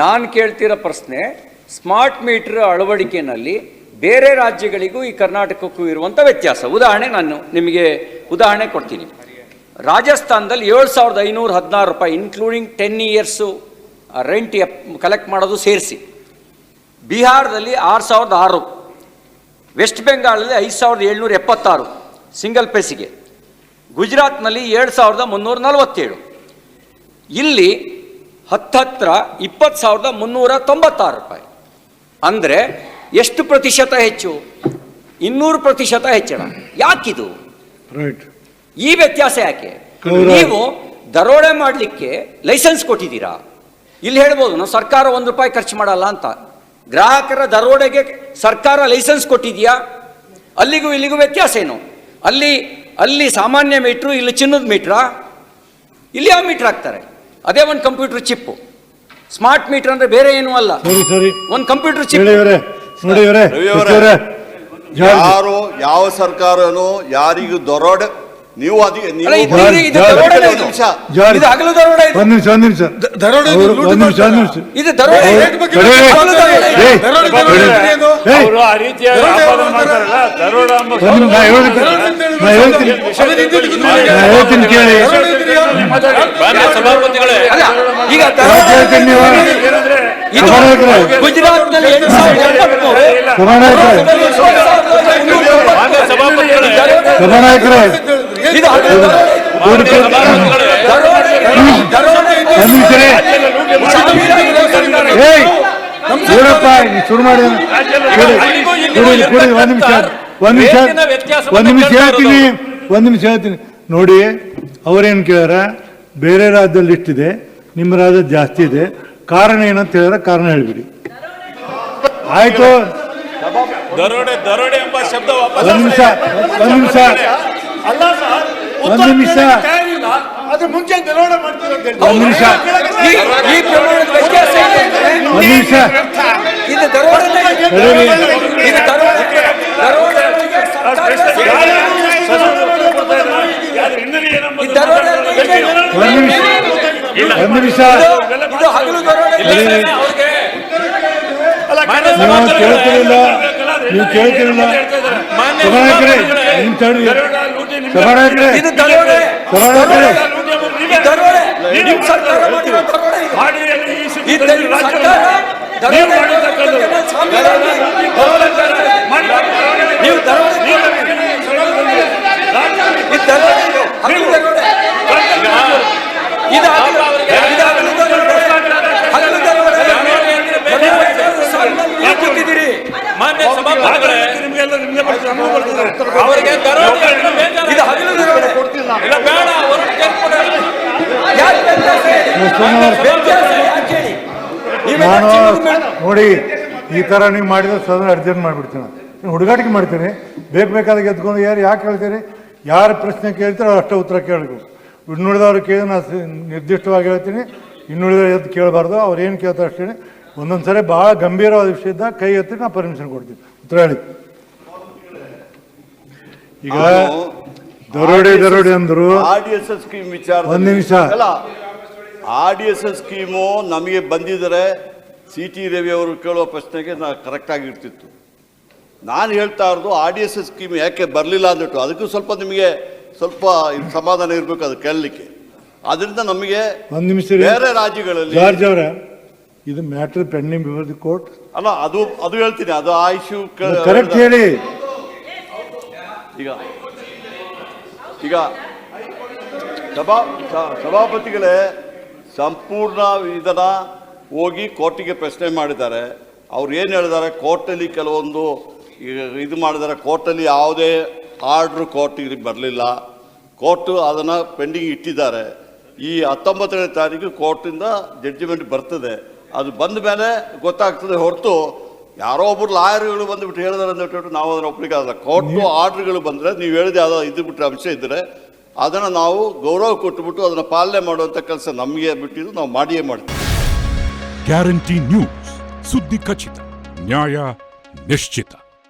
ನಾನು ಕೇಳ್ತಿರೋ ಪ್ರಶ್ನೆ, smart meter ಅಳವಡಿಕೆಯಲ್ಲಿ ಬೇರೆ ರಾಜ್ಯಗಳಿಗೂ ಈ ಕರ್ನಾಟಕಕ್ಕೂ ಇರುವಂಥ ವ್ಯತ್ಯಾಸ. ಉದಾಹರಣೆ ನಾನು ನಿಮಗೆ ಉದಾಹರಣೆ ಕೊಡ್ತೀನಿ. ರಾಜಸ್ಥಾನದಲ್ಲಿ 7,516 ರೂಪಾಯಿ ಇನ್ಕ್ಲೂಡಿಂಗ್ 10 ಇಯರ್ಸು ರೆಂಟ್ ಕಲೆಕ್ಟ್ ಮಾಡೋದು ಸೇರಿಸಿ. ಬಿಹಾರದಲ್ಲಿ 6,006, ವೆಸ್ಟ್ ಬೆಂಗಾಲಲ್ಲಿ 5,776 ಸಿಂಗಲ್ ಪೇಸಿಗೆ, ಗುಜರಾತ್ನಲ್ಲಿ 7,347, ಇಲ್ಲಿ ಹತ್ತಿರ 20,396 ರೂಪಾಯಿ. ಅಂದರೆ ಎಷ್ಟು ಪ್ರತಿಶತ ಹೆಚ್ಚು? 200% ಹೆಚ್ಚಳ. ಯಾಕಿದು? ಈ ವ್ಯತ್ಯಾಸ ಯಾಕೆ? ನೀವು ದರೋಡೆ ಮಾಡಲಿಕ್ಕೆ ಲೈಸೆನ್ಸ್ ಕೊಟ್ಟಿದ್ದೀರಾ. ಇಲ್ಲಿ ಹೇಳ್ಬೋದು ನಾವು ಸರ್ಕಾರ 1 ರೂಪಾಯಿ ಖರ್ಚು ಮಾಡಲ್ಲ ಅಂತ. ಗ್ರಾಹಕರ ದರೋಡೆಗೆ ಸರ್ಕಾರ ಲೈಸೆನ್ಸ್ ಕೊಟ್ಟಿದೆಯಾ? ಅಲ್ಲಿಗೂ ಇಲ್ಲಿಗೂ ವ್ಯತ್ಯಾಸ ಏನು? ಅಲ್ಲಿ ಸಾಮಾನ್ಯ ಮೀಟ್ರು, ಇಲ್ಲಿ ಚಿನ್ನದ ಮೀಟ್ರಾ? ಇಲ್ಲಿ ಯಾವ ಮೀಟ್ರ್ ಹಾಕ್ತಾರೆ? ಅದೇ ಒಂದು ಕಂಪ್ಯೂಟರ್ ಚಿಪ್ಪು. ಸ್ಮಾರ್ಟ್ ಮೀಟರ್ ಅಂದ್ರೆ ಬೇರೆ ಏನೂ ಅಲ್ಲ, ಒಂದು ಕಂಪ್ಯೂಟರ್ ಚಿಪ್. ಯಾರು ಯಾವ ಸರ್ಕಾರನೋ ಯಾರಿಗೂ ದರೋಡೆ ನೀವು ಗುಜರಾತ್ನಲ್ಲಿ ಶುರು ಮಾಡಿ ಒಂದು ನಿಮಿಷ ಹೇಳ್ತೀನಿ ನೋಡಿ. ಅವ್ರೇನು ಕೇಳ್ಯಾರ, ಬೇರೆ ರಾಜ್ಯದಲ್ಲಿ ಇಷ್ಟಿದೆ, ನಿಮ್ಮ ರಾಜ್ಯದ ಜಾಸ್ತಿ ಇದೆ, ಕಾರಣ ಏನಂತ ಹೇಳಿದ್ರೆ ಕಾರಣ ಹೇಳ್ಬಿಡಿ. ಆಯ್ತು, ದರೋಡೆ ಎಂಬ ಶಬ್ದ ಒಂದು ನಿಮಿಷ ಅದು ಮುಂಚೆ ದರೋಡೆ ಮಾಡ್ತಾರೆ. ನೀವು ಕೇಳ್ತಿರಲಿಲ್ಲ ಸಭಾನಾಯಕರೇ, ನಾನು ನೋಡಿ ಈ ತರ ನೀವು ಮಾಡಿದ್ರೆ ಸದನ ಅರ್ಜೆಂಟ್ ಮಾಡಿಬಿಡ್ತೀನಿ, ಹುಡುಗಾಟಿಕೆ ಮಾಡ್ತೀನಿ. ಬೇಕಾದಾಗ ಎದ್ಕೊಂಡು ಯಾಕೆ ಹೇಳ್ತೀರಿ? ಯಾರು ಪ್ರಶ್ನೆ ಕೇಳ್ತೀರೋ ಅಷ್ಟೇ ಉತ್ತರ ಕೇಳಬೇಕು. ಇನ್ನುಳಿದವ್ರು ಕೇಳಿ ನಾನು ನಿರ್ದಿಷ್ಟವಾಗಿ ಹೇಳ್ತೀನಿ, ಇನ್ನುಳಿದವ್ರು ಎದ್ದು ಕೇಳಬಾರ್ದು. ಅವ್ರು ಏನು ಕೇಳ್ತಾರೆ ಅಷ್ಟೇ. ಒಂದೊಂದು ಸರಿ ಭಾಳ ಗಂಭೀರವಾದ ವಿಷಯದ ಕೈ ಎತ್ತಿ ನಾನು ಪರ್ಮಿಷನ್ ಕೊಡ್ತೀನಿ, ಉತ್ತರ ಹೇಳಿ. ಈಗ ದರೋಡೆ ಅಂದ್ರು RDSS ಸ್ಕೀಮ್ ವಿಚಾರ, ಒಂದು ನಿಮಿಷ. RDSS ಸ್ಕೀಮು ನಮಗೆ ಬಂದಿದ್ದರೆ CT ರವಿ ಅವರು ಕೇಳುವ ಪ್ರಶ್ನೆಗೆ ನಾನು ಕರೆಕ್ಟಾಗಿರ್ತಿತ್ತು. ನಾನು ಹೇಳ್ತಾ ಇರೋದು RDSS ಸ್ಕೀಮ್ ಯಾಕೆ ಬರಲಿಲ್ಲ ಅಂದ್ಬಿಟ್ಟು, ಅದಕ್ಕೂ ಸ್ವಲ್ಪ ನಿಮಗೆ ಸ್ವಲ್ಪ ಸಮಾಧಾನ ಇರಬೇಕು ಅದು ಕೇಳಲಿಕ್ಕೆ. ಅದರಿಂದ ನಮಗೆ ಒಂದು ನಿಮಿಷ ಬೇರೆ ರಾಜ್ಯಗಳಲ್ಲಿ ಜಾರ್ಜ್ ಅವರ ಇದು matter pending before the court ಅಲ್ಲ, ಅದು ಹೇಳ್ತೀನಿ, ಅದು ಆ ಇಶ್ಯೂ ಕರೆಕ್ಟ್ ಹೇಳಿ. ಈಗ ಸಭಾಪತಿಗಳೇ ಸಂಪೂರ್ಣ ಇದನ್ನ ಹೋಗಿ ಕೋರ್ಟಿಗೆ ಪ್ರಶ್ನೆ ಮಾಡಿದ್ದಾರೆ. ಅವ್ರು ಏನು ಹೇಳಿದ್ದಾರೆ, ಕೋರ್ಟಲ್ಲಿ ಕೆಲವೊಂದು ಇದು ಮಾಡಿದ್ದಾರೆ, ಕೋರ್ಟಲ್ಲಿ ಯಾವುದೇ ಆರ್ಡ್ರು ಕೋರ್ಟಿಗೆ ಬರಲಿಲ್ಲ, ಕೋರ್ಟು ಅದನ್ನು ಪೆಂಡಿಂಗ್ ಇಟ್ಟಿದ್ದಾರೆ. ಈ 19ನೇ ತಾರೀಕು ಕೋರ್ಟಿಂದ ಜಡ್ಜಿಮೆಂಟ್ ಬರ್ತದೆ. ಅದು ಬಂದ ಮೇಲೆ ಗೊತ್ತಾಗ್ತದೆ ಹೊರತು ಯಾರೋ ಒಬ್ಬರು ಲಾಯರ್ಗಳು ಬಂದುಬಿಟ್ಟು ಹೇಳಿದಾರೆ ಅಂದ್ಬಿಟ್ಟು ನಾವು ಅದನ್ನು ಒಪ್ಪಿಗೆ ಆಗಲ್ಲ. ಕೋರ್ಟು ಆರ್ಡ್ರ್ಗಳು ಬಂದರೆ ನೀವು ಹೇಳಿದ ಯಾವುದೋ ಇದು ಬಿಟ್ಟರೆ ಅಂಶ ಇದ್ದರೆ ಅದನ್ನು ನಾವು ಗೌರವ ಕೊಟ್ಟುಬಿಟ್ಟು ಅದನ್ನು ಪಾಲನೆ ಮಾಡುವಂಥ ಕೆಲಸ ನಮಗೆ ಬಿಟ್ಟಿದ್ದು ನಾವು ಮಾಡಿಯೇ ಮಾಡ್ತೀವಿ. ಗ್ಯಾರಂಟಿ ನ್ಯೂಸ್, ಸುದ್ದಿ ಖಚಿತ, ನ್ಯಾಯ ನಿಶ್ಚಿತ.